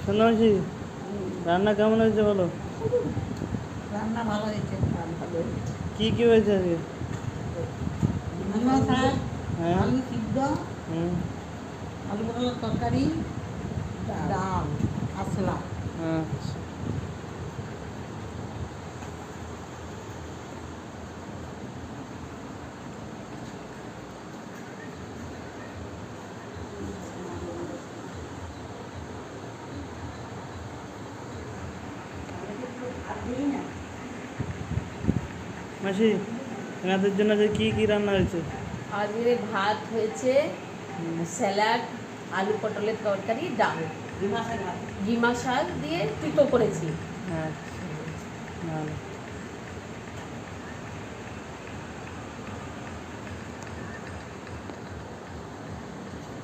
সন্ধ্যামাসি রান্না কেমন হয়েছে বলো? রান্না ভালো হয়েছে, ভালো হয়েছে। কি কি হয়েছে আজকে? ডিমা শাক, হ্যাঁ। আলু সিদ্ধ, হুম। আলু পটলের তরকারি, ডাল, আসলা। আচ্ছা। মাসি এনাদের জন্য যে কি কি রান্না হয়েছে? আজকে ভাত হয়েছে, স্যালাড, আলু পটলের তরকারি, ডাল, ডিমা শাক দিয়ে তিতো করেছি। আচ্ছা ভালো।